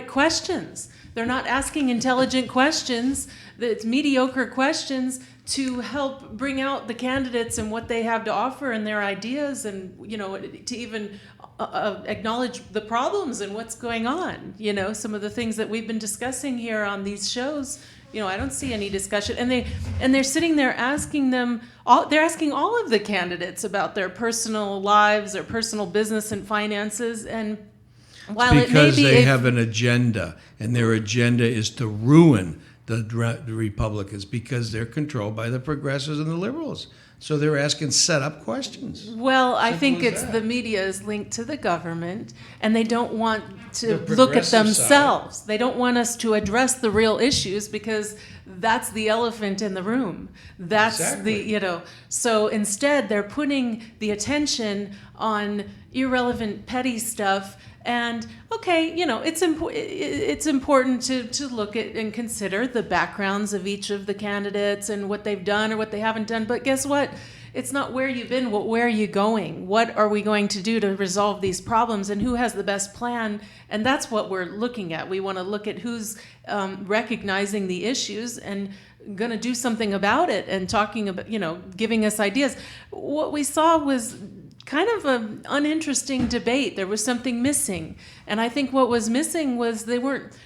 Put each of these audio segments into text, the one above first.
questions. They're not asking intelligent questions. It's mediocre questions to help bring out the candidates and what they have to offer and their ideas, and to even acknowledge the problems and what's going on. Some of the things that we've been discussing here on these shows. I don't see any discussion, and they're sitting there asking them all. They're asking all of the candidates about their personal lives, their personal business and finances, and while it may because be they have an agenda, and their agenda is to ruin the Republicans because they're controlled by the progressives and the liberals. So they're asking set-up questions. Well, I think as it's that. the media is linked to the government, and they don't want to The look at progressive themselves. They don't want us to address the real issues because that's the elephant in the room. That's Exactly. So instead they're putting the attention on irrelevant, petty stuff. And okay, it's important to look at and consider the backgrounds of each of the candidates and what they've done or what they haven't done. But guess what? It's not where you've been, where are you going? What are we going to do to resolve these problems, and who has the best plan? And that's what we're looking at. We want to look at who's recognizing the issues and going to do something about it, and talking about, giving us ideas. What we saw was kind of an uninteresting debate. There was something missing. And I think what was missing was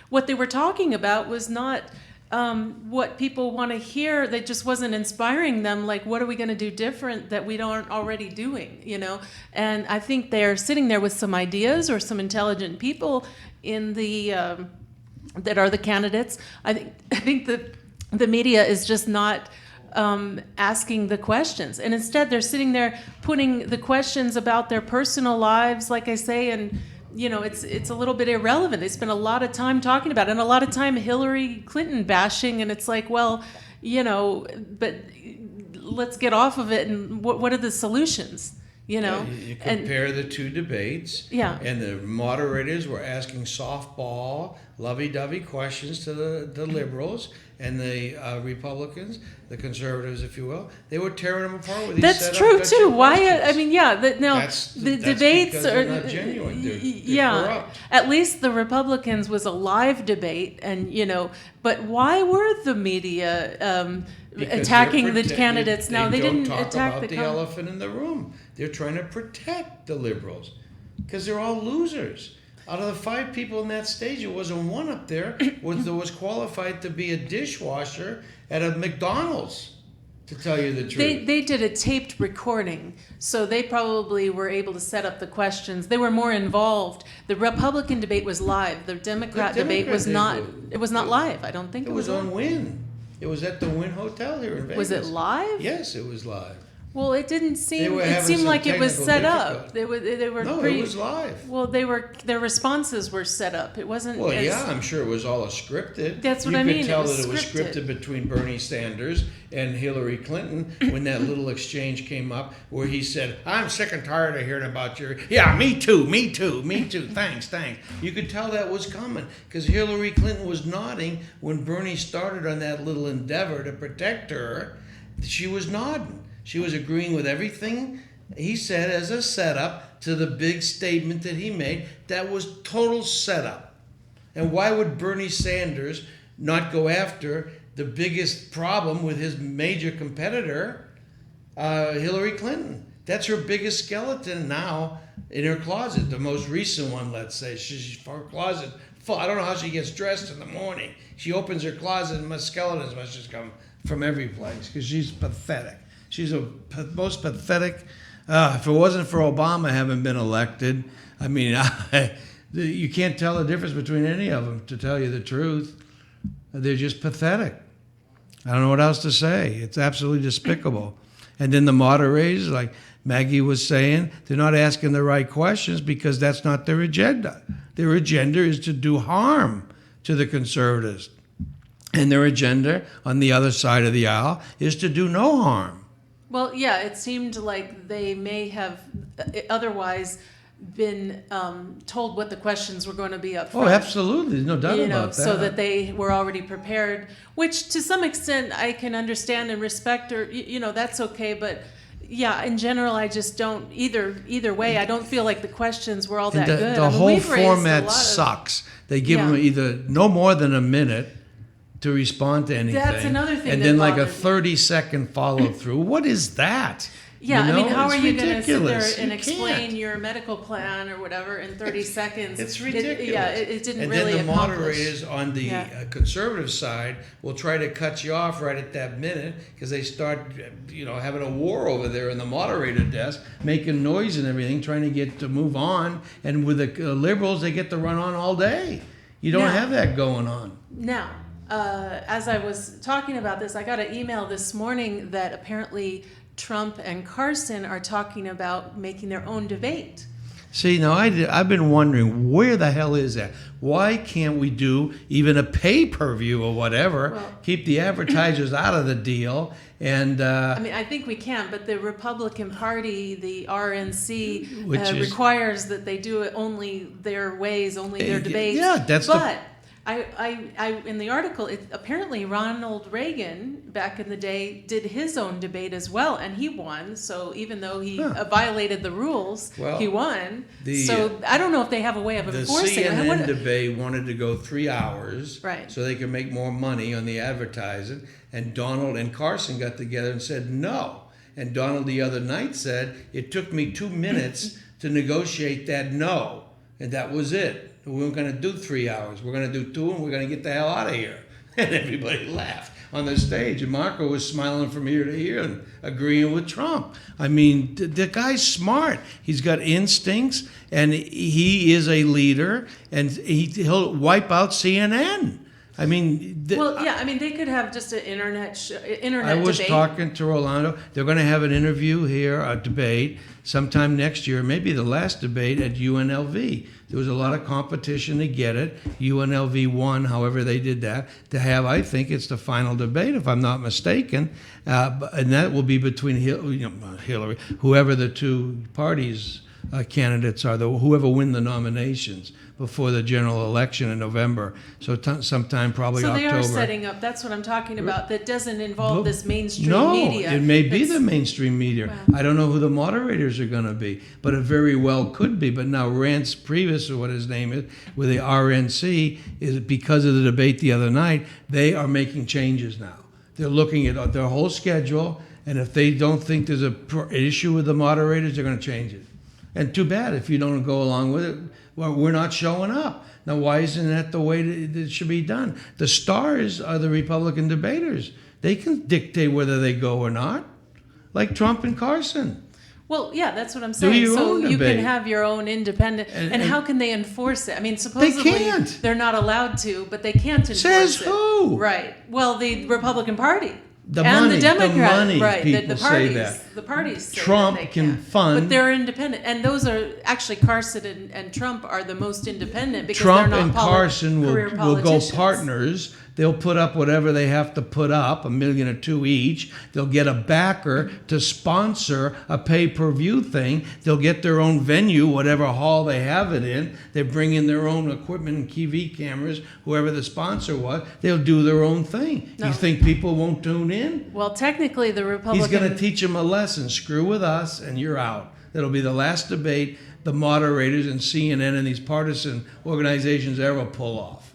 what they were talking about was not what people want to hear. That just wasn't inspiring them. Like, what are we going to do different that we aren't already doing, And I think they're sitting there with some ideas or some intelligent people in that are the candidates. I think the media is just not asking the questions, and instead they're sitting there putting the questions about their personal lives, like I say, and it's a little bit irrelevant. They spend a lot of time talking about it, and a lot of time Hillary Clinton bashing, and it's like, well, but let's get off of it, and what are the solutions? You compare the two debates, Yeah. and the moderators were asking softball, lovey-dovey questions to the liberals, and the Republicans, the conservatives, if you will. They were tearing them apart with these That's set-up true gotcha too. Why? questions. I mean, yeah. That's The because debates they're are not genuine. They're corrupt. At least the Republicans was a live debate, and But why were the media Because attacking they're the candidates? Now they don't didn't talk attack about the elephant in the room. They're trying to protect the liberals because they're all losers. Out of the 5 people in that stage, there wasn't one up there that was qualified to be a dishwasher at a McDonald's, to tell you the truth. They did a taped recording, so they probably were able to set up the questions. They were more involved. The Republican debate was live. The Democrat debate was not. It was not live. I don't think It was live. on Wynn. It was at the Wynn Hotel here in Vegas. Was it live? Yes, it was live. Well, it didn't seem. were It having seemed some like it was technical set up. difficulty. They were. No, it was live. Well, their responses were set up. It wasn't. Well, yeah, I'm sure it was all scripted. That's what you I mean, You could it tell was that it was scripted. scripted between Bernie Sanders and Hillary Clinton when that little exchange came up where he said, "I'm sick and tired of hearing about your..." "Yeah, me too, me too, me too. Thanks." You could tell that was coming because Hillary Clinton was nodding when Bernie started on that little endeavor to protect her. She was nodding. She was agreeing with everything he said as a setup to the big statement that he made. That was total setup. And why would Bernie Sanders not go after the biggest problem with his major competitor, Hillary Clinton? That's her biggest skeleton now in her closet, the most recent one, let's say. Her closet full. I don't know how she gets dressed in the morning. She opens her closet and my skeletons must just come from every place because she's pathetic. She's the most pathetic. If it wasn't for Obama having been elected, I mean, you can't tell the difference between any of them, to tell you the truth. They're just pathetic. I don't know what else to say. It's absolutely despicable. And then the moderators, like Maggie was saying, they're not asking the right questions because that's not their agenda. Their agenda is to do harm to the conservatives. And their agenda on the other side of the aisle is to do no harm. Well, yeah, it seemed like they may have otherwise been told what the questions were going to be up front. Oh, absolutely. There's no doubt about that. So that they were already prepared, which to some extent I can understand and respect, or, that's okay. But, yeah, in general, I just don't either way. I don't feel like the questions were all that good. The I mean, whole we've raised a format lot of- sucks. They give Yeah. them either no more than a minute to respond to anything. That's another thing and that then like a bothered me. 30-second follow through. What is that? Yeah, You I mean, know, how it's are you going to sit there ridiculous. and You explain can't. your medical plan or whatever in 30 seconds? It's ridiculous. It didn't and really then the accomplish. moderators on the Yeah. conservative side will try to cut you off right at that minute because they start, having a war over there in the moderator desk, making noise and everything, trying to get to move on. And with the liberals, they get to run on all day. You don't Now- have that going on. Now, as I was talking about this, I got an email this morning that apparently Trump and Carson are talking about making their own debate. See, now I've been wondering, where the hell is that? Why can't we do even a pay-per-view or whatever, Well- keep the advertisers out of the deal, and I mean, I think we can, but the Republican Party, the RNC, Which is- requires that they do it only their ways, only their debates. yeah, that's the- But I in the article, apparently Ronald Reagan back in the day did his own debate as well, and he won. So even though he violated the rules, Well, he won. the, So I don't know if they have a way of the enforcing it. CNN What- debate wanted to go 3 hours Right. so they could make more money on the advertising, and Donald and Carson got together and said no. And Donald the other night said, it took me 2 minutes to negotiate that no, and that was it. We weren't going to do 3 hours. We're going to do 2, and we're going to get the hell out of here. And everybody laughed on the stage. And Marco was smiling from ear to ear and agreeing with Trump. I mean, the guy's smart. He's got instincts, and he is a leader, and he'll wipe out CNN. I mean, well, yeah, I mean, they could have just an internet I was debate. talking to Rolando. They're going to have an interview here, a debate, sometime next year, maybe the last debate at UNLV. There was a lot of competition to get it. UNLV won, however they did that, to have, I think it's the final debate, if I'm not mistaken. And that will be between Hillary, whoever the two parties candidates are, whoever win the nominations before the general election in November. So sometime probably So October. they are setting up. That's what I'm talking about. That doesn't involve this mainstream No, media. it may be That's- the mainstream media. Wow. I don't know who the moderators are going to be, but it very well could be. But now Rance Priebus, or what his name is, with the RNC, is because of the debate the other night, they are making changes now. They're looking at their whole schedule, and if they don't think there's an issue with the moderators, they're going to change it. And too bad if you don't go along with it. Well, we're not showing up. Now, why isn't that the way that it should be done? The stars are the Republican debaters. They can dictate whether they go or not, like Trump and Carson. Well, yeah, that's what I'm saying. your So own you debate. can have your own independent, and how can they enforce it? I mean, supposedly can't. they're not allowed to, but they can't enforce Says it. who? Right. Well, the Republican Party. The and money, the Democrat, money right? people the say parties, that. the parties. Say Trump that they can can't. fund- but they're independent, and those are actually Carson and Trump are the most independent because Trump they're not and Carson career will go politicians. partners. They'll put up whatever they have to put up, $1 million or $2 million each. They'll get a backer to sponsor a pay-per-view thing. They'll get their own venue, whatever hall they have it in. They bring in their own equipment and TV cameras, whoever the sponsor was. They'll do their own thing. No. You think people won't tune in? Well, technically, the Republican. He's going to teach them a lesson. Screw with us, and you're out. That'll be the last debate the moderators and CNN and these partisan organizations ever pull off.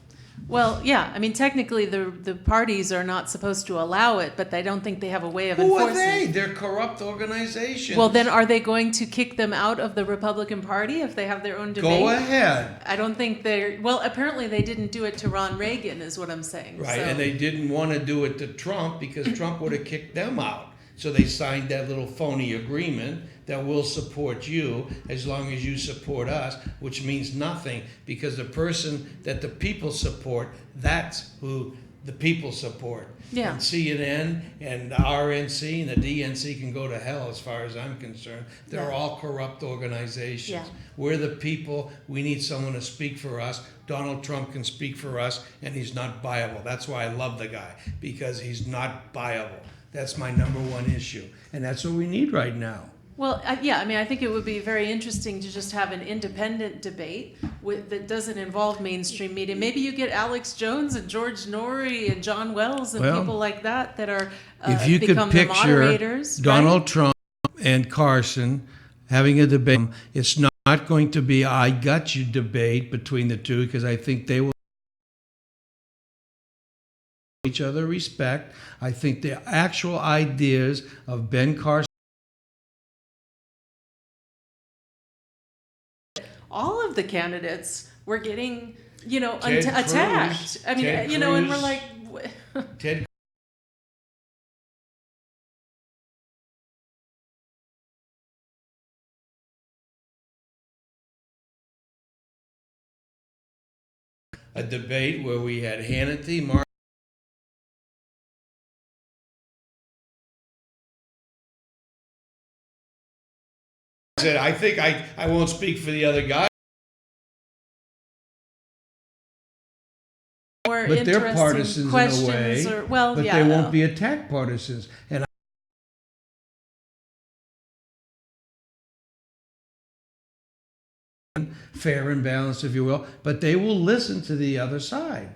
Well, yeah. I mean, technically, the parties are not supposed to allow it, but I don't think they have a way of Who are enforcing they? it. They're corrupt organizations. Well, then are they going to kick them out of the Republican Party if they have their own debate? Go ahead. I don't think they're. Well, apparently they didn't do it to Ron Reagan, is what I'm saying. Right, So- and they didn't want to do it to Trump because Trump would have kicked them out. So they signed that little phony agreement that we'll support you as long as you support us, which means nothing because the person that the people support, that's who the people support. Yeah. And CNN and the RNC and the DNC can go to hell as far as I'm concerned. They're Yeah. all corrupt organizations. Yeah. We're the people. We need someone to speak for us. Donald Trump can speak for us, and he's not viable. That's why I love the guy, because he's not viable. That's my number one issue. And that's what we need right now. Well, yeah, I mean, I think it would be very interesting to just have an independent debate that doesn't involve mainstream media. Maybe you get Alex Jones and George Norrie and John Wells and Well, people like that are If you could become the picture moderators. Donald right? Trump and Carson having a debate. It's not going to be I got you debate between the two, because I think they will each other respect. I think the actual ideas of Ben Carson, all of the candidates were getting, Ted attacked. Cruz, I mean, Ted and we're Cruz. like, Ted a debate where we had Hannity, Mark. Said, I think I won't speak for the other guy. more But they're interesting partisans questions in a way, or, well, but yeah, they won't be attack partisans. And fair and balanced, if you will, but they will listen to the other side.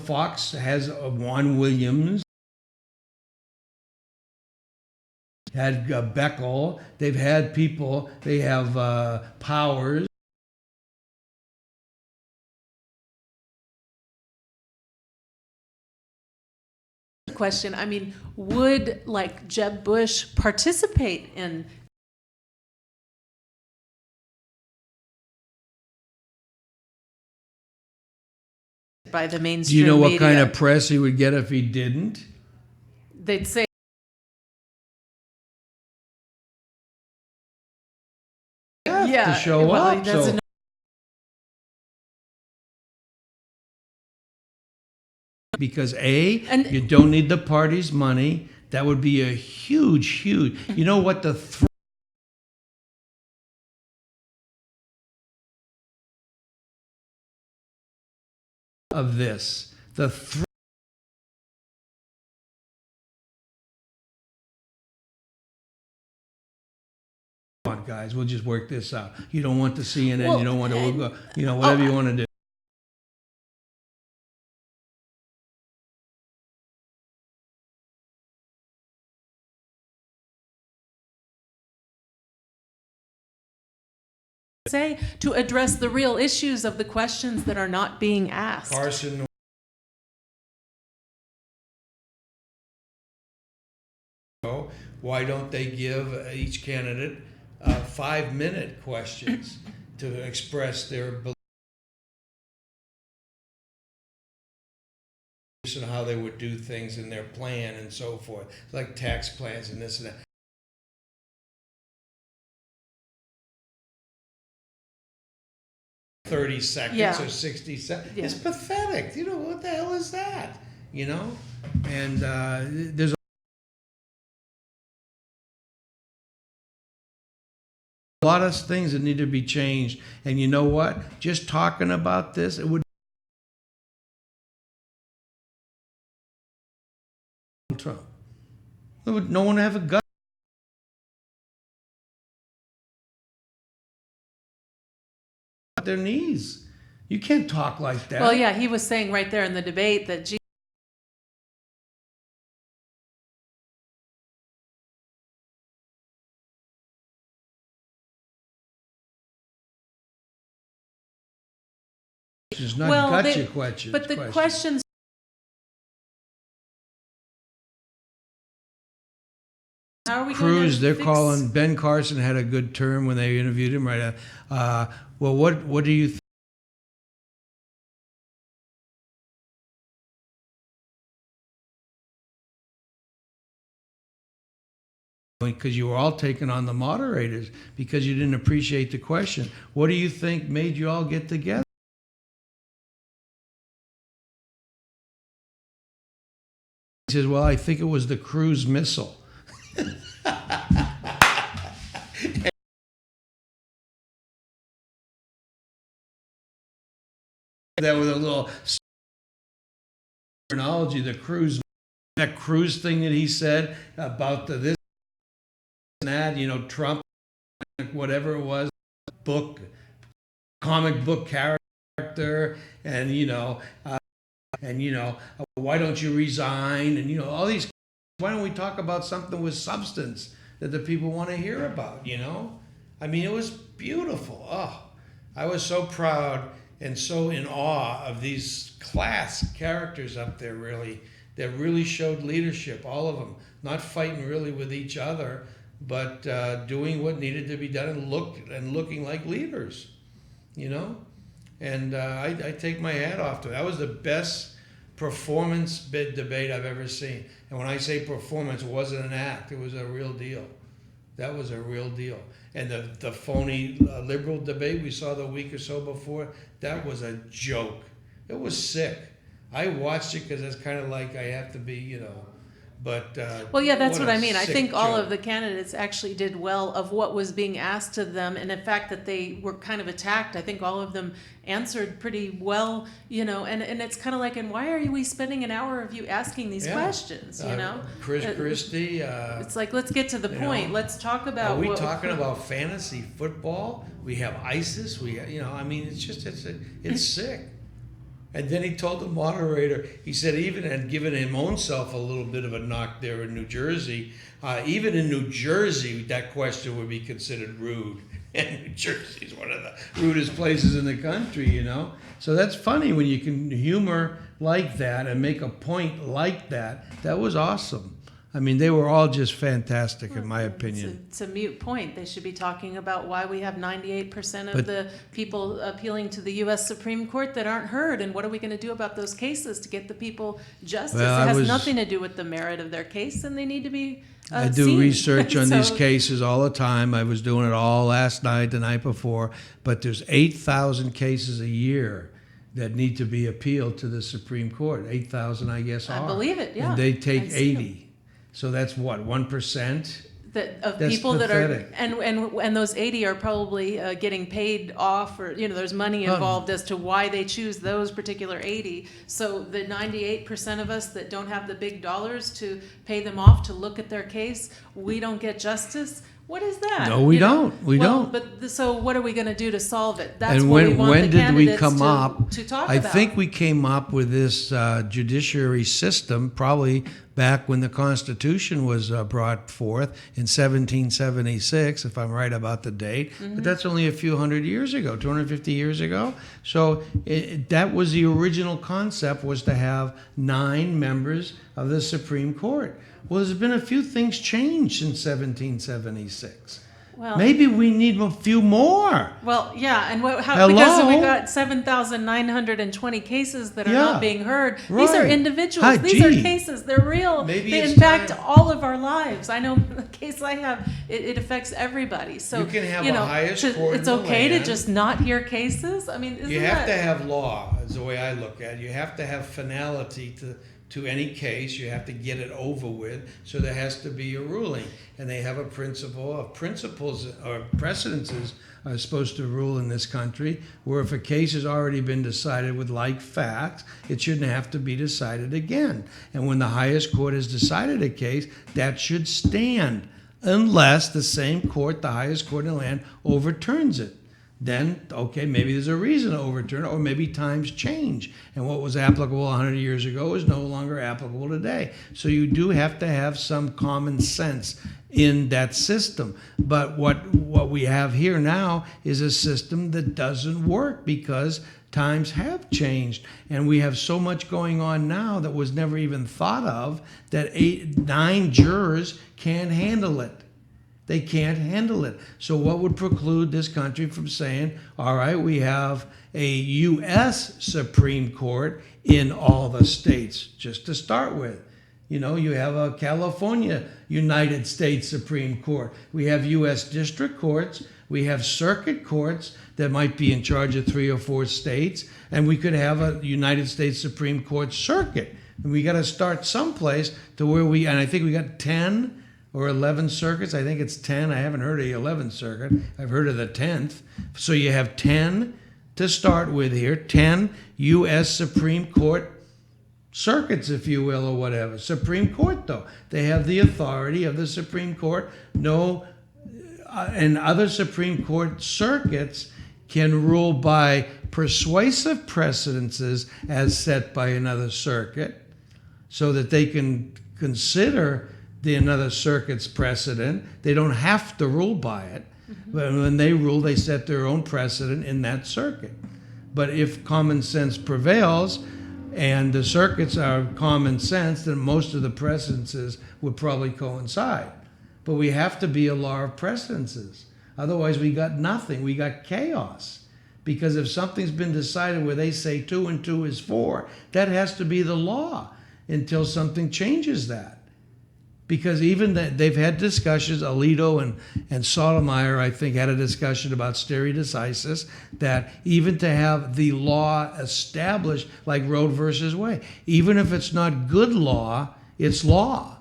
Fox has Juan Williams, had Beckel, they've had people, they have Powers. question. I mean, would like Jeb Bush participate in by the mainstream Do you know what media? kind of press he would get if he didn't? They'd say, To show well, up. he doesn't So because you don't need the party's money. That would be a huge. You know what the of this, on, guys, we'll just work this out. You don't want the CNN, Well, you don't want to, whatever you want to do. say to address the real issues of the questions that are not being asked. Carson, why don't they give each candidate 5-minute questions to express their beliefs and how they would do things in their plan and so forth, like tax plans and this and that. 30 seconds or 60 seconds. Yeah. It's pathetic. What the hell is that? And there's a lot of things that need to be changed. And you know what? Just talking about this, it would Trump. No one have a gut. Their knees. You can't talk like that. Well, yeah, he was saying right there in the debate that It's not gotcha questions. But the questions. How are we Cruz, they're fix? calling Ben Carson had a good term when they interviewed him. Right? Well, what do you think? Because you were all taking on the moderators because you didn't appreciate the question. What do you think made you all get together? He says, well, I think it was the cruise missile. That was a little terminology, that cruise thing that he said about this and that, Trump, whatever it was, comic book character, and why don't you resign, and all these. Why don't we talk about something with substance? that the people want to hear about, you know? I mean, it was beautiful. Oh, I was so proud and so in awe of these class characters up there, really, that really showed leadership, all of them. Not fighting really with each other, but doing what needed to be done and looking like leaders, you know? And I take my hat off to it. That was the best performance debate I've ever seen. And when I say performance, it wasn't an act. It was a real deal. That was a real deal. And the phony liberal debate we saw the week or so before, that was a joke. It was sick. I watched it because it's kind of like I have to be, you know. But well, yeah, that's what I mean. I think all joke. of the candidates actually did well of what was being asked of them, and in fact that they were kind of attacked. I think all of them answered pretty well, you know. And it's kind of like, and why are we spending an hour of you asking these questions, you know? Chris Christie. It's like, let's get to the point. Let's talk about. Are we talking about fantasy football? We have ISIS. You know, I mean, it's just it's sick. And then he told the moderator, he said, even and given him own self a little bit of a knock there in New Jersey, even in New Jersey, that question would be considered rude. And New Jersey is one of the rudest places in the country, you know. So that's funny when you can humor like that and make a point like that. That was awesome. I mean, they were all just fantastic, in my opinion. It's a moot point. They should be talking about why we have 98% of the people appealing to the U.S. Supreme Court that aren't heard, and what are we going to do about those cases to get the people justice? Well, it has nothing to do with the merit of their case, and they need to be I do seen. research on these cases all the time. I was doing it all last night, the night before, but there's 8,000 cases a year that need to be appealed to the Supreme Court. 8,000, I guess, are. I believe it, yeah. And they take I see 80. So that's what, 1%? Of That's people pathetic. that are and those 80 are probably getting paid off, or, you know, there's money involved as to why they choose those particular 80. So the 98% of us that don't have the big dollars to pay them off to look at their case, we don't get justice. What is that? No, we don't. We don't. But so what are we going to do to solve it? That's And what we want when the did we candidates come up? to talk I about. think we came up with this judiciary system probably back when the Constitution was brought forth in 1776, if I'm right about the date. Mm-hmm. But that's only a few hundred years ago, 250 years ago. So that was the original concept, was to have 9 members of the Supreme Court. Well, there's been a few things changed since 1776. Well, maybe we need a few more. Well, yeah, and because Hello? we got 7,920 cases that are Yeah, not being heard. These are right. individuals. Hi, These are gee. cases. They're real. Maybe They it's impact time. all of our lives. I know the case I have, it affects everybody. So You can have you a know, highest court it's in the okay to land. just not hear cases. I mean, isn't You have that to have law, is the way I look at it. You have to have finality to any case. You have to get it over with. So there has to be a ruling. And they have a principle of principles or precedences are supposed to rule in this country, where if a case has already been decided with like facts, it shouldn't have to be decided again. And when the highest court has decided a case, that should stand, unless the same court, the highest court in the land, overturns it. Then, okay, maybe there's a reason to overturn it, or maybe times change. And what was applicable 100 years ago is no longer applicable today. So you do have to have some common sense in that system. But what we have here now is a system that doesn't work because times have changed. And we have so much going on now that was never even thought of, that 9 jurors can't handle it. They can't handle it. So what would preclude this country from saying, all right, we have a U.S. Supreme Court in all the states, just to start with. You know, you have a California United States Supreme Court. We have U.S. district courts. We have circuit courts that might be in charge of 3 or 4 states. And we could have a United States Supreme Court circuit. And we got to start someplace to where and I think we got 10 or 11 circuits. I think it's 10. I haven't heard of the 11th circuit. I've heard of the 10th. So you have 10 to start with here, 10 U.S. Supreme Court circuits, if you will, or whatever. Supreme Court, though. They have the authority of the Supreme Court. And other Supreme Court circuits can rule by persuasive precedences as set by another circuit, so that they can consider another circuit's precedent. They don't have to rule by it. But when they rule, they set their own precedent in that circuit. But if common sense prevails and the circuits are common sense, then most of the precedences would probably coincide. But we have to be a law of precedences. Otherwise, we got nothing. We got chaos. Because if something's been decided where they say 2 and 2 is 4, that has to be the law until something changes that. Because even they've had discussions, Alito and Sotomayor, I think, had a discussion about stare decisis, that even to have the law established, like Roe versus Wade, even if it's not good law, it's law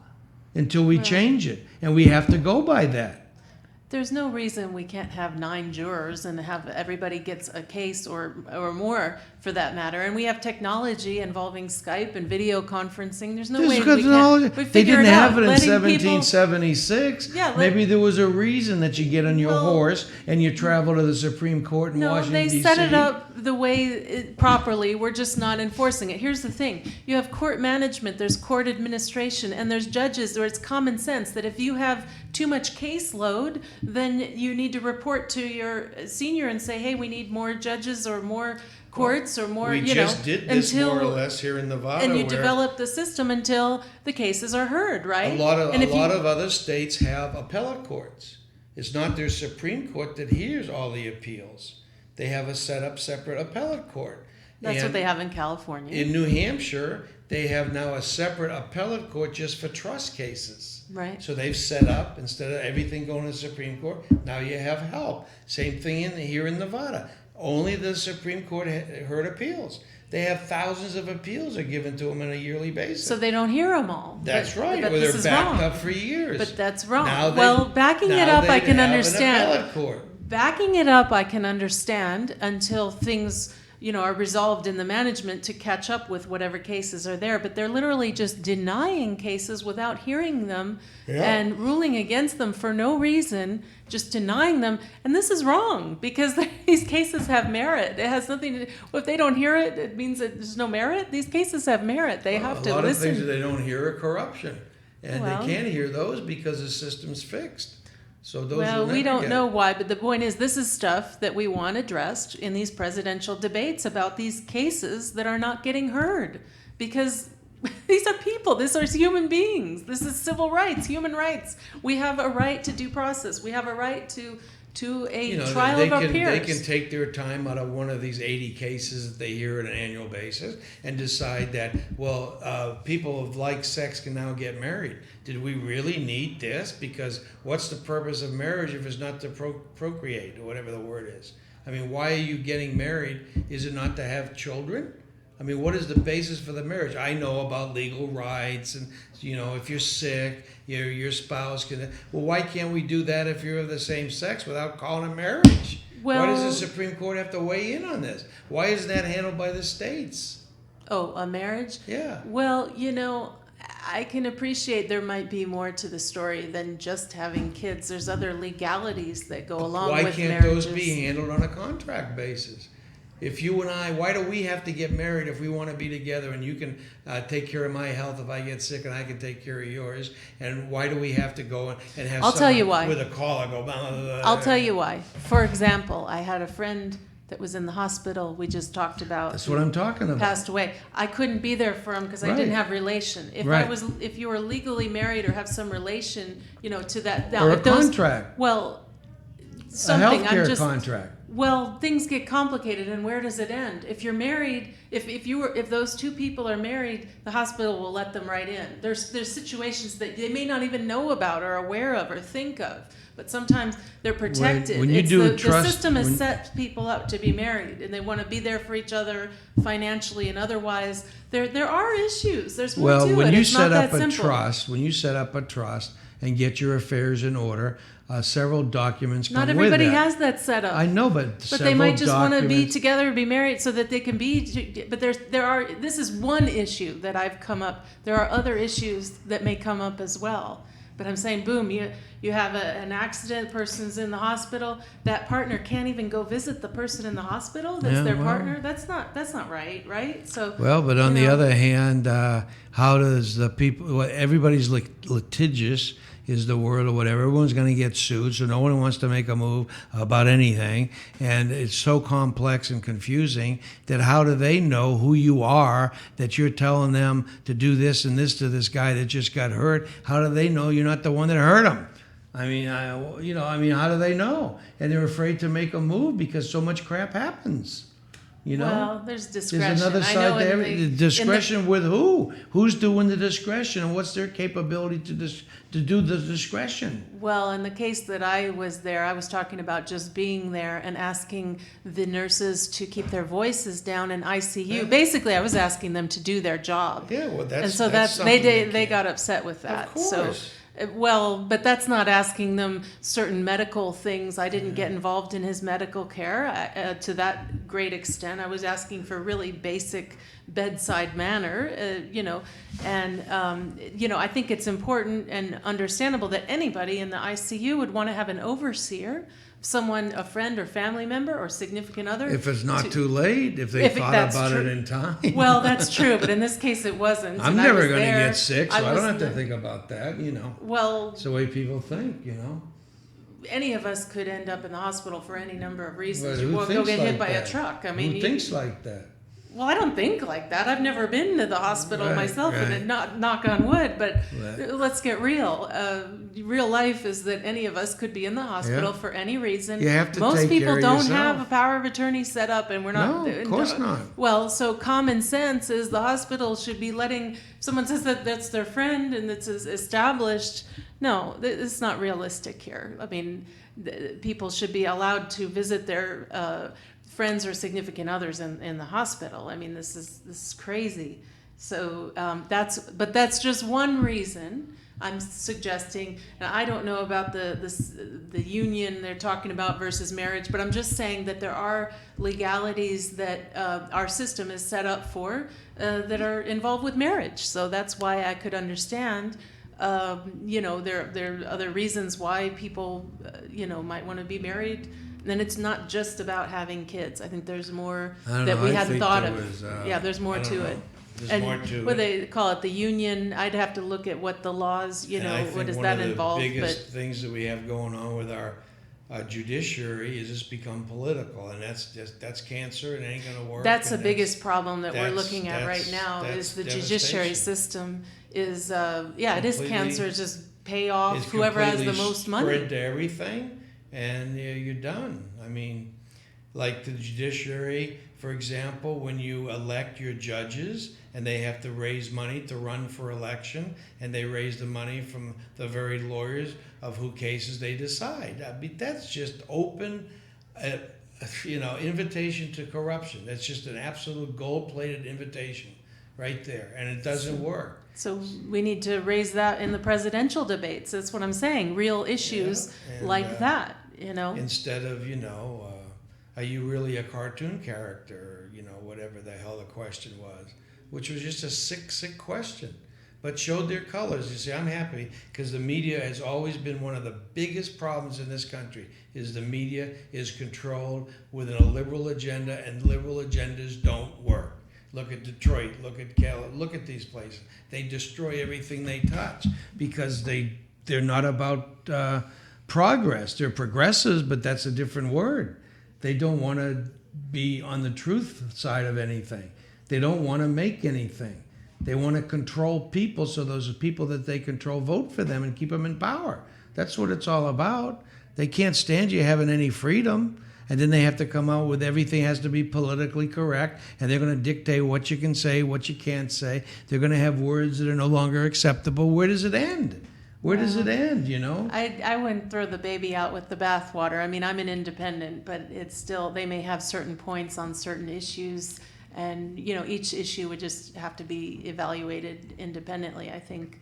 until we change it. And we have to go by that. There's no reason we can't have 9 jurors and have everybody gets a case or more for that matter. And we have technology involving Skype and video conferencing. There's no way we can't. They didn't have it in 1776. Maybe there was a reason that you get on your horse and you travel to the Supreme Court in Washington, D.C. No, they set it up the way properly. We're just not enforcing it. Here's the thing. You have court management, there's court administration, and there's judges, or it's common sense that if you have too much caseload, then you need to report to your senior and say, hey, we need more judges or more courts or more, we just did this more or less here in Nevada. And you develop the system until the cases are heard, right? A lot of other states have appellate courts. It's not their Supreme Court that hears all the appeals. They have a separate appellate court. That's what they have in California. In New Hampshire, they have now a separate appellate court just for trust cases. Right. So they've set up, instead of everything going to the Supreme Court, now you have help. Same thing here in Nevada. Only the Supreme Court heard appeals. They have thousands of appeals are given to them on a yearly basis. So they don't hear them all. That's right. But or this they're is backed wrong. up for years. But that's wrong. Well, backing it up, I can understand. An appellate court. Backing it up, I can understand until things, are resolved in the management to catch up with whatever cases are there. But they're literally just denying cases without hearing them and ruling against them for no reason, just denying them. And this is wrong because these cases have merit. It has nothing to do. Well, if they don't hear it, it means that there's no merit. These cases have merit. They have to listen. A lot of things that they don't hear are corruption. And they can't hear those because the system's fixed. So those we don't know why, but the point is this is stuff that we want addressed in these presidential debates about these cases that are not getting heard. Because these are people. These are human beings. This is civil rights, human rights. We have a right to due process. We have a right to a trial of our peers. They can take their time out of one of these 80 cases that they hear on an annual basis and decide that, people of like sex can now get married. Did we really need this? Because what's the purpose of marriage if it's not to procreate or whatever the word is? I mean, why are you getting married? Is it not to have children? I mean, what is the basis for the marriage? I know about legal rights and, if you're sick, your spouse can... Well, why can't we do that if you're of the same sex without calling it marriage? Why does the Supreme Court have to weigh in on this? Why isn't that handled by the states? Oh, a marriage? Yeah. Well, I can appreciate there might be more to the story than just having kids. There's other legalities that go along with marriages. Why can't those be handled on a contract basis? If you and I, why do we have to get married if we want to be together and you can take care of my health if I get sick and I can take care of yours? And why do we have to go and have someone with a collar go blah, blah, blah, blah. I'll tell you why. For example, I had a friend that was in the hospital we just talked about. That's what I'm talking about. Passed away. I couldn't be there for him because I didn't have relation. If you were legally married or have some relation, to that. Now, or a contract. Something. A healthcare contract. Well, things get complicated, and where does it end? If you're married, if those two people are married, the hospital will let them right in. There's situations that they may not even know about or aware of or think of, but sometimes they're protected. When you do the system has set people up to be married, and they want to be there for each other financially and otherwise. There are issues. There's more to it. When you it's set not up that a simple. trust, and get your affairs in order, several documents come with that. Not everybody has that set up. I know, but they might just want to be together and be married so that they can be. But this is one issue that I've come up. There are other issues that may come up as well. But I'm saying, boom, you have an accident, person's in the hospital, that partner can't even go visit the person in the hospital that's their partner. That's not right? So well, but on the other hand, how does the people? Well, everybody's litigious is the word or whatever. Everyone's going to get sued, so no one wants to make a move about anything. And it's so complex and confusing that how do they know who you are that you're telling them to do this and this to this guy that just got hurt? How do they know you're not the one that hurt him? I mean, how do they know? And they're afraid to make a move because so much crap happens. Well, there's discretion. There's another side to every discretion with who? Who's doing the discretion, and what's their capability to do the discretion? Well, in the case that I was there, I was talking about just being there and asking the nurses to keep their voices down in ICU. Yeah. Basically, I was asking them to do their job. Yeah, well, that's they got upset with that. Of course. So, well, but that's not asking them certain medical things. I didn't get involved in his medical care to that great extent. I was asking for really basic bedside manner, and I think it's important and understandable that anybody in the ICU would want to have an overseer, someone, a friend or family member or significant other. If it's not too late, if they thought about it in time. Well, that's true, but in this case it wasn't. I'm never going to get sick, so I don't have to think about that, Well, it's the way people think, Any of us could end up in the hospital for any number of reasons. Well, Go get hit by a truck. I mean, who thinks like that? Well, I don't think like that. I've never been to the hospital myself, and not knock on wood, but let's get real. Real life is that any of us could be in the hospital for any reason. You have to Most take people care of don't yourself. have a power of attorney set up, and we're not. No, of course not. Well, so common sense is the hospital should be letting, if someone says that that's their friend and it's established. No, it's not realistic here. I mean, people should be allowed to visit their friends or significant others in the hospital. I mean, this is crazy. So that's just one reason I'm suggesting. Now, I don't know about the union they're talking about versus marriage, but I'm just saying that there are legalities that our system is set up for that are involved with marriage. So that's why I could understand. There are other reasons why people might want to be married. And it's not just about having kids. I think there's more that we hadn't thought of. There's more to it. There's more to what it. They call it the union. I'd have to look at what the laws, what does that involve? One of the biggest things that we have going on with our judiciary is it's become political, and that's cancer. And it ain't going to work. That's the biggest problem that we're looking at right now is the judiciary system is, it is cancer. It's just pay off whoever has the most money. Spread to everything. And you're done. I mean, like the judiciary, for example, when you elect your judges and they have to raise money to run for election, and they raise the money from the very lawyers of who cases they decide. I mean, that's just open, invitation to corruption. That's just an absolute gold-plated invitation right there, and it doesn't work. So we need to raise that in the presidential debates. That's what I'm saying. Real issues like that, Instead of, are you really a cartoon character? Whatever the hell the question was, which was just a sick question, but showed their colors. You see, I'm happy because the media has always been one of the biggest problems in this country. Is the media is controlled with a liberal agenda, and liberal agendas don't work. Look at Detroit, look at Cali, look at these places. They destroy everything they touch because they're not about progress. They're progressives, but that's a different word. They don't want to be on the truth side of anything. They don't want to make anything. They want to control people so those people that they control vote for them and keep them in power. That's what it's all about. They can't stand you having any freedom. And then they have to come out with everything has to be politically correct, and they're going to dictate what you can say, what you can't say. They're going to have words that are no longer acceptable. Where does it end? Where does it end, I wouldn't throw the baby out with the bathwater. I mean, I'm an independent, but it's still, they may have certain points on certain issues, and, each issue would just have to be evaluated independently, I think.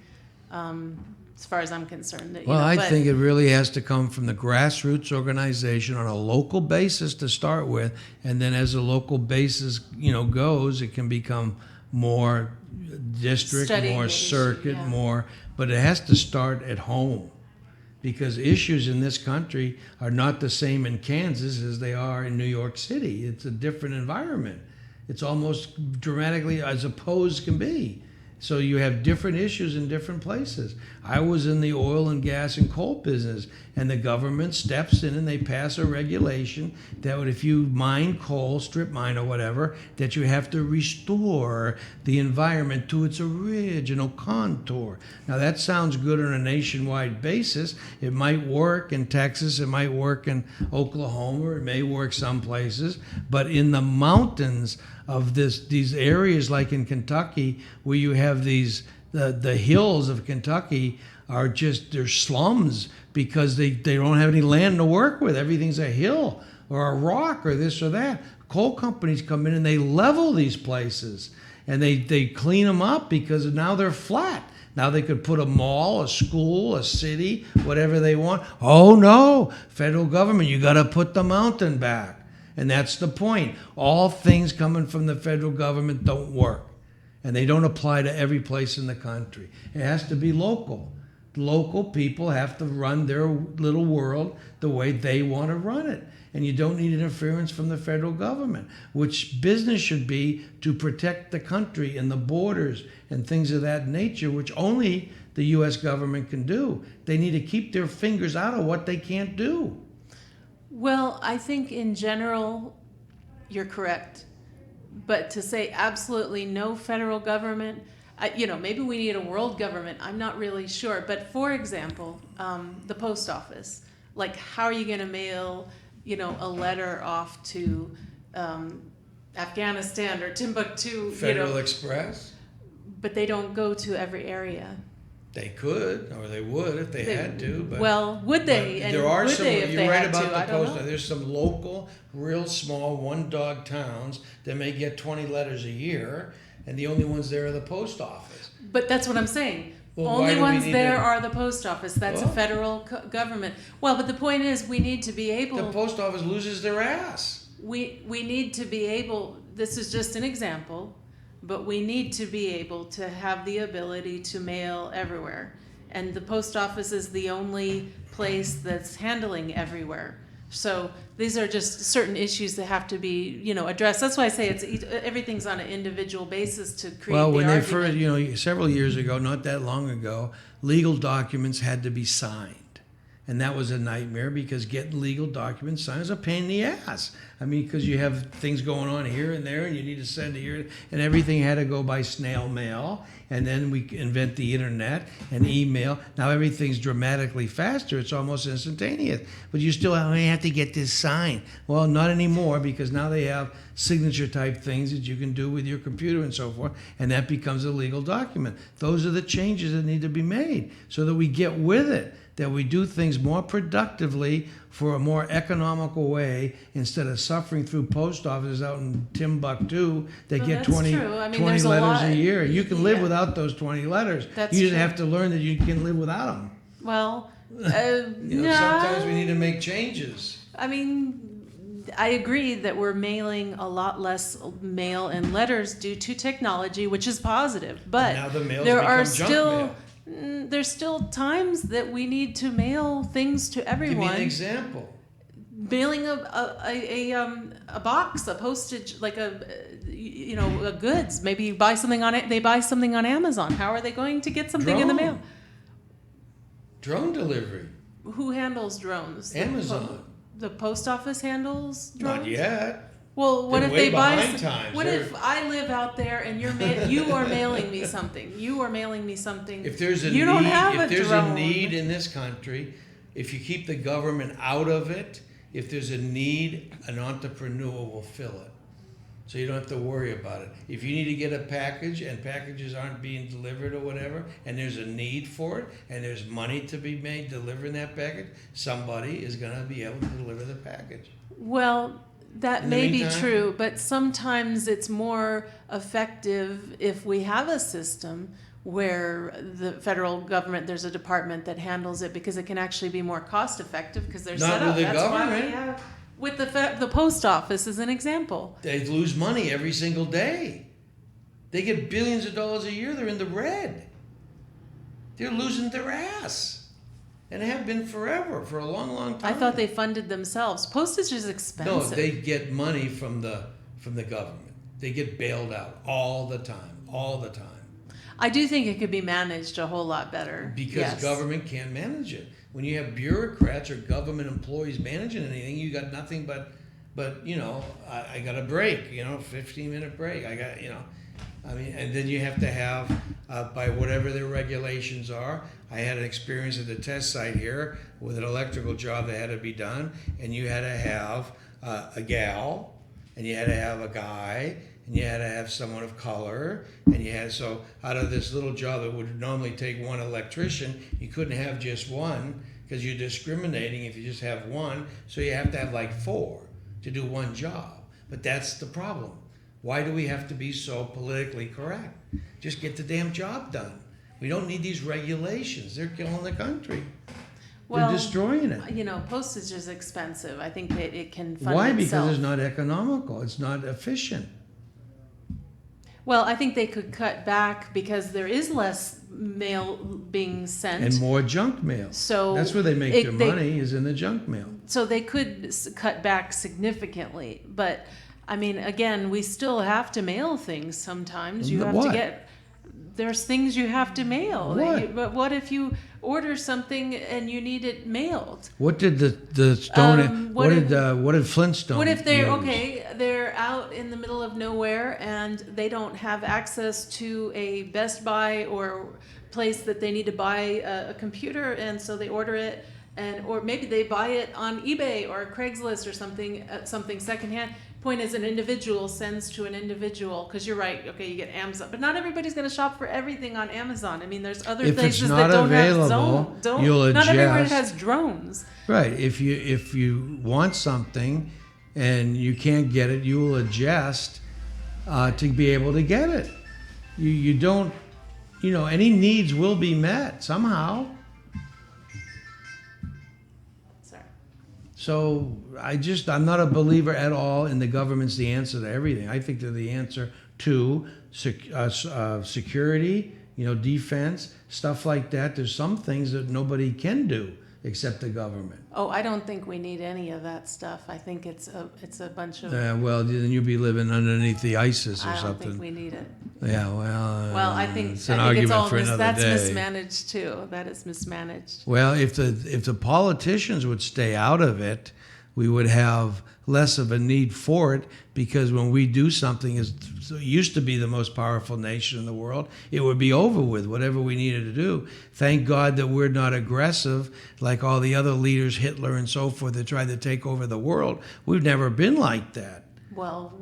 As far as I'm concerned. I think it really has to come from the grassroots organization on a local basis to start with, and then as the local basis, goes, it can become more district, Studying more the issue, circuit, yeah. more, but it has to start at home. Because issues in this country are not the same in Kansas as they are in New York City. It's a different environment. It's almost dramatically as opposed can be. So you have different issues in different places. I was in the oil and gas and coal business, and the government steps in and they pass a regulation that would, if you mine coal, strip mine or whatever, that you have to restore the environment to its original contour. Now that sounds good on a nationwide basis. It might work in Texas, it might work in Oklahoma, it may work some places, but in the mountains of these areas like in Kentucky where you have the hills of Kentucky are just, they're slums because they don't have any land to work with. Everything's a hill or a rock or this or that. Coal companies come in and they level these places and they clean them up because now they're flat. Now they could put a mall, a school, a city, whatever they want. Oh no, federal government, you got to put the mountain back. And that's the point. All things coming from the federal government don't work. And they don't apply to every place in the country. It has to be local. Local people have to run their little world the way they want to run it. And you don't need interference from the federal government, which business should be to protect the country and the borders and things of that nature, which only the U.S. government can do. They need to keep their fingers out of what they can't do. Well, I think in general, you're correct. But to say absolutely no federal government, maybe we need a world government. I'm not really sure. But for example, the post office, like how are you going to mail, a letter off to Afghanistan or Timbuktu? Federal Express? But they don't go to every area. They could, or they would if they had to. But, well, would they? And there are would some. They if You're they right had about to? the I don't post. know. There's some local, real small, one-dog towns that may get 20 letters a year, and the only ones there are the post office. But that's what I'm saying. Well, only ones there are the post office. That's a federal government. Well, but the point is, we need to be able. The post office loses their ass. We need to be able. This is just an example, but we need to be able to have the ability to mail everywhere. And the post office is the only place that's handling everywhere. So these are just certain issues that have to be, addressed. That's why I say everything's on an individual basis to create the argument. Well, when they first, several years ago, not that long ago, legal documents had to be signed. And that was a nightmare because getting legal documents signed is a pain in the ass. I mean, because you have things going on here and there, and you need to send it here, and everything had to go by snail mail. And then we invent the internet and email. Now everything's dramatically faster. It's almost instantaneous. But you still only have to get this signed. Well, not anymore because now they have signature type things that you can do with your computer and so forth, and that becomes a legal document. Those are the changes that need to be made so that we get with it, that we do things more productively for a more economical way instead of suffering through post offices out in Timbuktu that get 20 letters a year. You can live without those 20 letters. You just have to learn that you can live without them. Well, sometimes we need to make changes. I mean, I agree that we're mailing a lot less mail and letters due to technology, which is positive. But now the mail's there become are junk still mail. There's still times that we need to mail things to everyone. Give me an example. Mailing a box, a postage, like a goods. Maybe you buy something on it. They buy something on Amazon. How are they going to get something in the mail? Drone delivery. Who handles drones? Amazon. The post office handles drones? Not yet. Well, what if they buy? What They're- if I live out there and you are mailing me something? You are mailing me something. If there's a you need, don't have if there's drone. a need in this country, if you keep the government out of it, if there's a need, an entrepreneur will fill it. So you don't have to worry about it. If you need to get a package and packages aren't being delivered or whatever, and there's a need for it, and there's money to be made delivering that package, somebody is going to be able to deliver the package. Well, that In the may be meantime- true, but sometimes it's more effective if we have a system where the federal government, there's a department that handles it because it can actually be more cost effective because they're Not set up. with the That's why we government. have with the post office as an example. They lose money every single day. They get billions of dollars a year. They're in the red. They're losing their ass. And have been forever, for a long, long time. I thought they funded themselves. Postage is expensive. No, they get money from the government. They get bailed out all the time. I do think it could be managed a whole lot better. Because government can't manage it. When you have bureaucrats or government employees managing anything, you got nothing but I got a break, 15-minute break. And then you have to have, by whatever their regulations are. I had an experience at the test site here with an electrical job that had to be done, and you had to have a gal, and you had to have a guy, and you had to have someone of color, and so out of this little job that would normally take one electrician, you couldn't have just one because you're discriminating if you just have one, so you have to have like 4 to do one job. But that's the problem. Why do we have to be so politically correct? Just get the damn job done. We don't need these regulations. They're killing the country. Well, they're destroying it. Postage is expensive. I think that it can fund Why? itself. Because it's not economical. It's not efficient. Well, I think they could cut back because there is less mail being sent. And more junk mail. So that's where they make their money, is in the junk mail. So they could cut back significantly. But, I mean, again, we still have to mail things sometimes. You have to get... There's things you have to mail. But what if you order something and you need it mailed? What did the Stone? What did Flintstone? What if they're out in the middle of nowhere and they don't have access to a Best Buy or place that they need to buy a computer, and so they order it, or maybe they buy it on eBay or Craigslist or something secondhand. Point is, an individual sends to an individual, because you're right. Okay, you get Amazon, but not everybody's going to shop for everything on Amazon. I mean, there's other places that don't have not everybody has drones. Right. If you want something and you can't get it, you will adjust to be able to get it. You don't, any needs will be met somehow. So I'm not a believer at all in the government's the answer to everything. I think they're the answer to security, defense, stuff like that. There's some things that nobody can do except the government. Oh, I don't think we need any of that stuff. I think it's a bunch of... well, then you'd be living underneath the ISIS or something. I don't think we need it. Yeah, well... I think it's an argument all for another that's day. mismanaged, too. That is mismanaged. Well, if the politicians would stay out of it, we would have less of a need for it, because when we do something, it used to be the most powerful nation in the world, it would be over with, whatever we needed to do. Thank God that we're not aggressive like all the other leaders, Hitler and so forth, that tried to take over the world. We've never been like that. Well,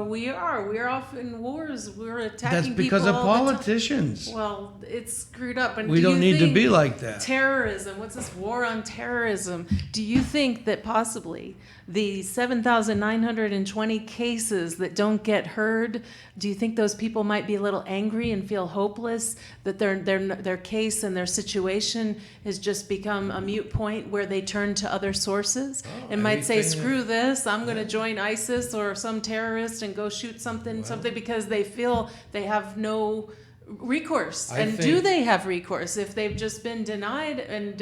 we are. We're off in wars. We're attacking That's because people of politicians. Well, it's screwed up. And we don't need to be like that. Terrorism. What's this war on terrorism? Do you think that possibly the 7,920 cases that don't get heard, do you think those people might be a little angry and feel hopeless that their case and their situation has just become a moot point where they turn to other sources and might say, screw this, I'm going to join ISIS or some terrorist and go shoot something because they feel they have no recourse. Do they have recourse if they've just been denied and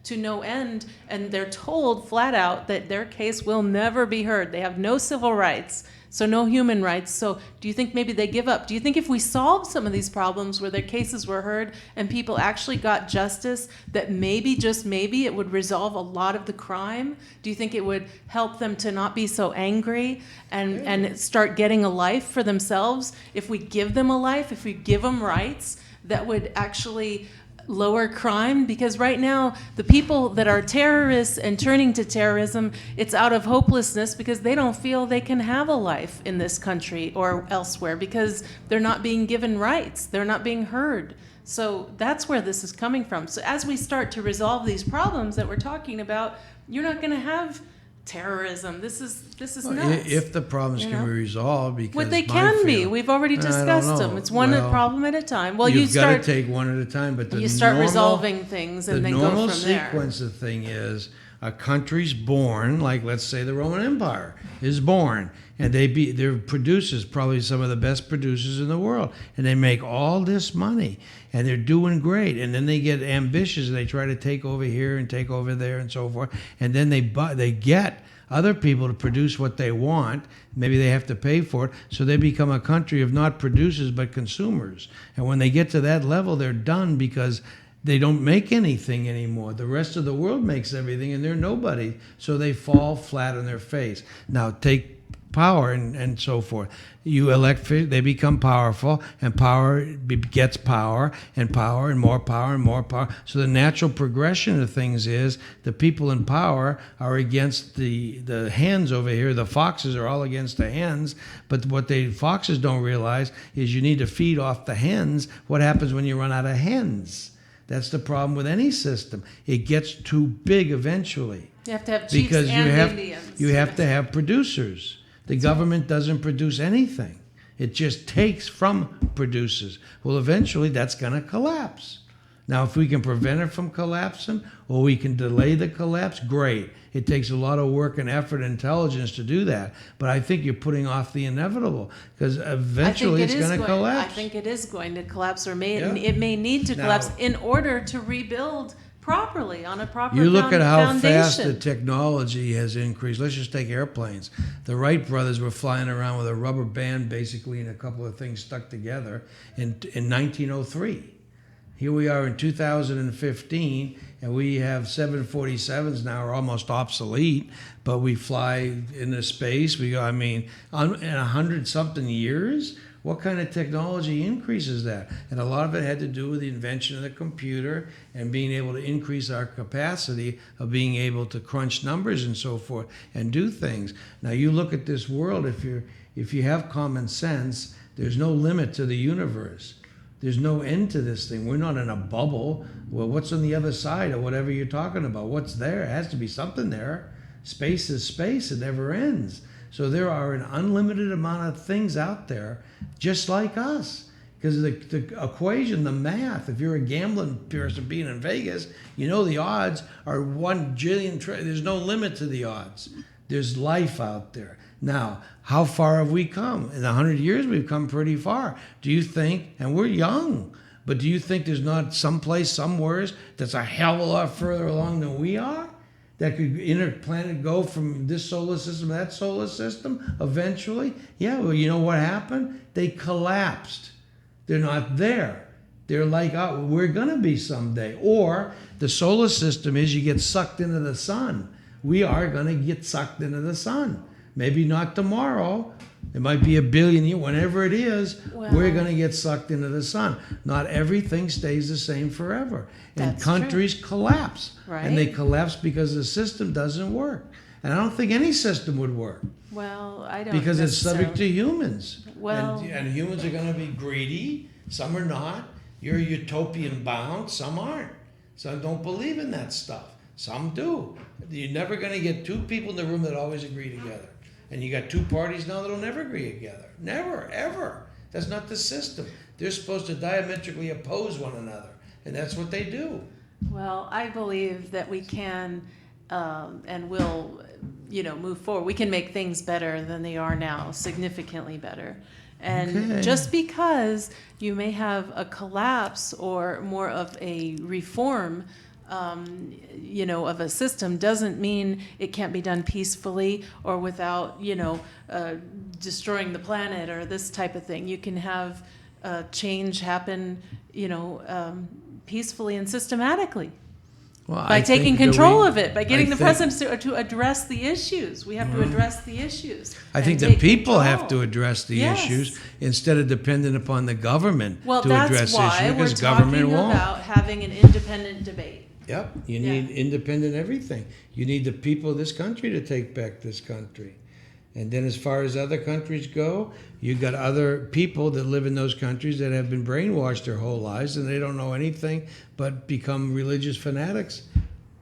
to no end, and they're told flat out that their case will never be heard? They have no civil rights, so no human rights. So do you think maybe they give up? Do you think if we solved some of these problems where their cases were heard and people actually got justice, that maybe, just maybe, it would resolve a lot of the crime? Do you think it would help them to not be so angry and start getting a life for themselves? If we give them a life, if we give them rights, that would actually lower crime? Because right now, the people that are terrorists and turning to terrorism, it's out of hopelessness because they don't feel they can have a life in this country or elsewhere because they're not being given rights. They're not being heard. So that's where this is coming from. So as we start to resolve these problems that we're talking about, you're not going to have terrorism. This is nuts. If the problems can be resolved, because they can be. We've already discussed them. It's one problem at a time. Well, you've got to take one at a time. But you start resolving things and then go from there. The normal sequence of thing is A country's born, like let's say the Roman Empire is born, and they're producers, probably some of the best producers in the world, and they make all this money, and they're doing great, and then they get ambitious and they try to take over here and take over there and so forth, and then they get other people to produce what they want. Maybe they have to pay for it, so they become a country of not producers but consumers. And when they get to that level, they're done because they don't make anything anymore. The rest of the world makes everything, and they're nobody, so they fall flat on their face. Now take power and so forth. You elect, they become powerful, and power begets power, and power, and more power, and more power. So the natural progression of things is the people in power are against the hens over here. The foxes are all against the hens, but what the foxes don't realize is you need to feed off the hens. What happens when you run out of hens? That's the problem with any system. It gets too big eventually. You have to have chiefs because and Indians. you have to have producers. The government doesn't produce anything. It just takes from producers. Well, eventually that's going to collapse. Now, if we can prevent it from collapsing, or we can delay the collapse, great. It takes a lot of work and effort and intelligence to do that. But I think you're putting off the inevitable, because eventually it's going to collapse. I think it is going to collapse, or it may need to collapse in order to rebuild properly on a proper foundation. You look at how fast the technology has increased. Let's just take airplanes. The Wright brothers were flying around with a rubber band basically and a couple of things stuck together in 1903. Here we are in 2015, and we have 747s now, are almost obsolete, but we fly into space. In 100-something years, what kind of technology increases that? And a lot of it had to do with the invention of the computer and being able to increase our capacity of being able to crunch numbers and so forth and do things. Now you look at this world, if you have common sense, there's no limit to the universe. There's no end to this thing. We're not in a bubble. Well, what's on the other side of whatever you're talking about? What's there? It has to be something there. Space is space. It never ends. So there are an unlimited amount of things out there just like us. Because the equation, the math, if you're a gambling person being in Vegas, you know the odds are 1 jillion. There's no limit to the odds. There's life out there. Now, how far have we come? In 100 years, we've come pretty far. Do you think, and we're young, but do you think there's not someplace, somewhere that's a hell of a lot further along than we are? That could interplanet go from this solar system to that solar system eventually? Yeah, well, you know what happened? They collapsed. They're not there. They're like, oh, we're going to be someday. Or the solar system is you get sucked into the sun. We are going to get sucked into the sun. Maybe not tomorrow. It might be 1 billion years. Whenever it is, we're going to get sucked into the sun. Not everything stays the same forever. And countries collapse. Right. And they collapse because the system doesn't work. And I don't think any system would work. Well, I don't Because it's subject to humans. Well, and humans are going to be greedy. Some are not. You're utopian bound. Some aren't. Some don't believe in that stuff. Some do. You're never going to get two people in the room that always agree together. And you got two parties now that'll never agree together. Never, ever. That's not the system. They're supposed to diametrically oppose one another. And that's what they do. Well, I believe that we can and will, move forward. We can make things better than they are now, significantly better. And just because you may have a collapse or more of a reform of a system doesn't mean it can't be done peacefully or without, destroying the planet or this type of thing. You can have change happen, peacefully and systematically. By taking control of it, by getting the presidents to address the issues. We have to address the issues. I think the people have to address the issues instead of depending upon the government to address issues, because government won't. Well, that's why we're talking about having an independent debate. Yep, you need independent everything. You need the people of this country to take back this country. And then as far as other countries go, you've got other people that live in those countries that have been brainwashed their whole lives and they don't know anything but become religious fanatics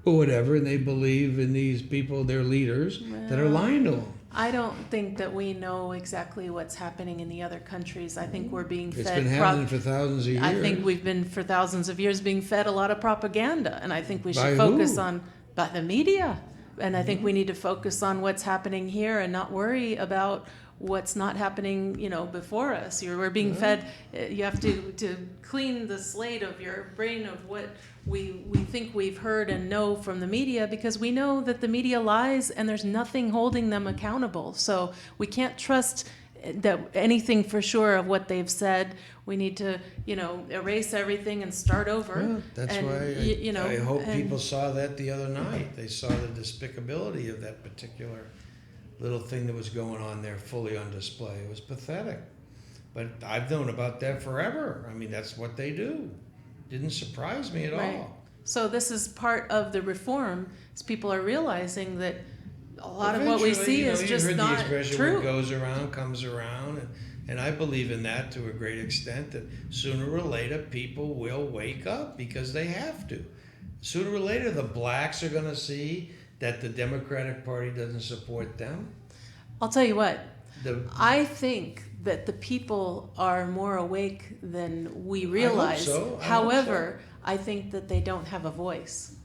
or whatever, and they believe in these people, their leaders, that are lying to them. I don't think that we know exactly what's happening in the other countries. I think we're being fed... It's been happening for thousands of years. I think we've been, for thousands of years, being fed a lot of propaganda, and I think we should focus on by the media. And I think we need to focus on what's happening here and not worry about what's not happening, before us. We're being fed. You have to clean the slate of your brain of what we think we've heard and know from the media, because we know that the media lies and there's nothing holding them accountable. So we can't trust that anything for sure of what they've said. We need to, erase everything and start over. Well, that's and, why I hope people saw that the other night. They saw the despicability of that particular little thing that was going on there fully on display. It was pathetic. But I've known about that forever. I mean, that's what they do. Didn't surprise me at all. So this is part of the reform, is people are realizing that a lot of what we see is just not the expression, true. What goes around comes around, and I believe in that to a great extent, that sooner or later people will wake up because they have to. Sooner or later the blacks are going to see that the Democratic Party doesn't support them. I'll tell you what, I think that the people are more awake than we realize. However, I think that they don't have a voice.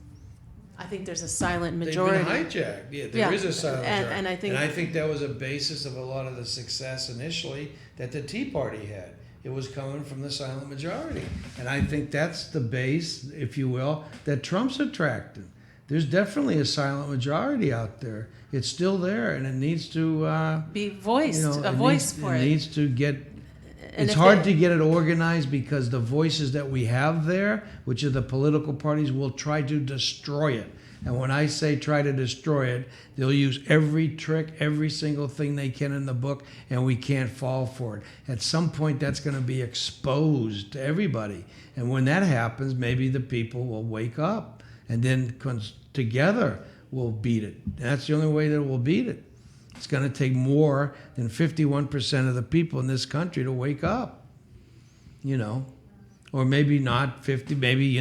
I think there's a silent majority. They've been hijacked. Yeah, there is a silent majority. And I think that was a basis of a lot of the success initially that the Tea Party had. It was coming from the silent majority. And I think that's the base, if you will, that Trump's attracted. There's definitely a silent majority out there. It's still there, and it needs to be voiced. It needs to get. It's hard to get it organized because the voices that we have there, which are the political parties, will try to destroy it. And when I say try to destroy it, they'll use every trick, every single thing they can in the book, and we can't fall for it. At some point, that's going to be exposed to everybody. And when that happens, maybe the people will wake up, and then together we'll beat it. And that's the only way that we'll beat it. It's going to take more than 51% of the people in this country to wake up, or maybe not 50, maybe,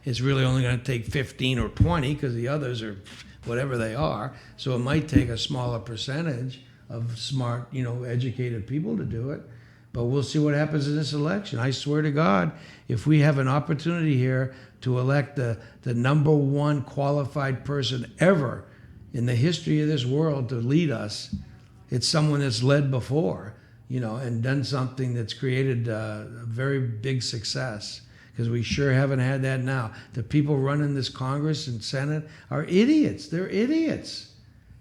it's really only going to take 15 or 20 because the others are whatever they are. So it might take a smaller percentage of smart, educated people to do it. But we'll see what happens in this election. I swear to God, if we have an opportunity here to elect the number one qualified person ever in the history of this world to lead us, it's someone that's led before, and done something that's created a very big success, because we sure haven't had that now. The people running this Congress and Senate are idiots. They're idiots.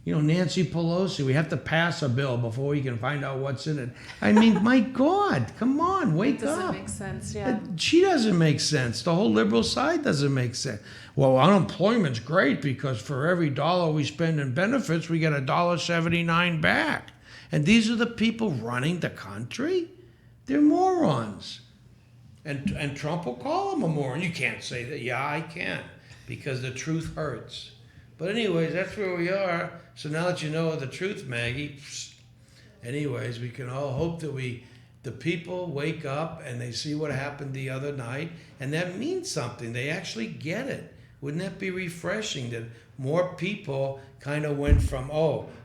Nancy Pelosi, we have to pass a bill before we can find out what's in it. I mean, my God, come on, wake up. It doesn't make sense, yeah. She doesn't make sense. The whole liberal side doesn't make sense. Well, unemployment's great because for every dollar we spend in benefits, we get $1.79 back. And these are the people running the country? They're morons. And Trump will call them a moron. You can't say that. Yeah, I can, because the truth hurts. But anyways, that's where we are. So now that you know the truth, Maggie, anyways, we can all hope that the people wake up and they see what happened the other night, and that means something. They actually get it. Wouldn't that be refreshing that more people kind of went from,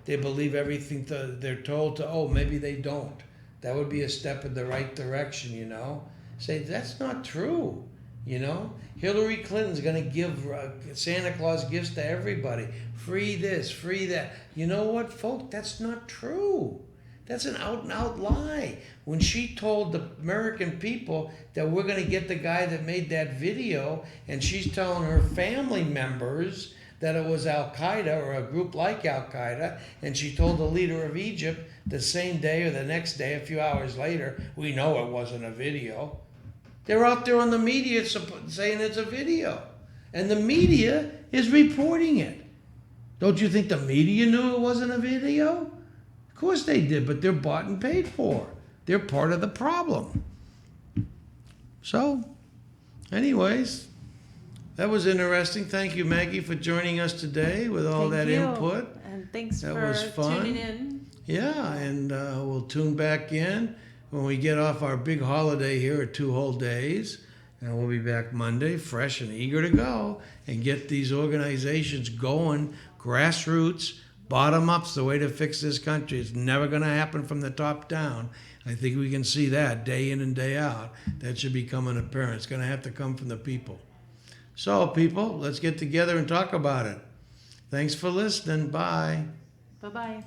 they believe everything they're told to, maybe they don't. That would be a step in the right direction, Say, that's not true, Hillary Clinton's going to give Santa Claus gifts to everybody. Free this, free that. You know what, folks? That's not true. That's an out-and-out lie. When she told the American people that we're going to get the guy that made that video, and she's telling her family members that it was Al-Qaeda or a group like Al-Qaeda, and she told the leader of Egypt the same day or the next day, a few hours later, we know it wasn't a video. They're out there on the media saying it's a video. And the media is reporting it. Don't you think the media knew it wasn't a video? Of course they did, but they're bought and paid for. They're part of the problem. So, anyways, that was interesting. Thank you, Maggie, for joining us today with all that input. And thanks that for was fun. tuning in. Yeah, and we'll tune back in when we get off our big holiday here at 2 whole days. And we'll be back Monday, fresh and eager to go and get these organizations going, grassroots, bottom up's the way to fix this country. It's never going to happen from the top down. I think we can see that day in and day out. That should be coming apparent. It's going to have to come from the people. So, people, let's get together and talk about it. Thanks for listening. Bye. Bye-bye.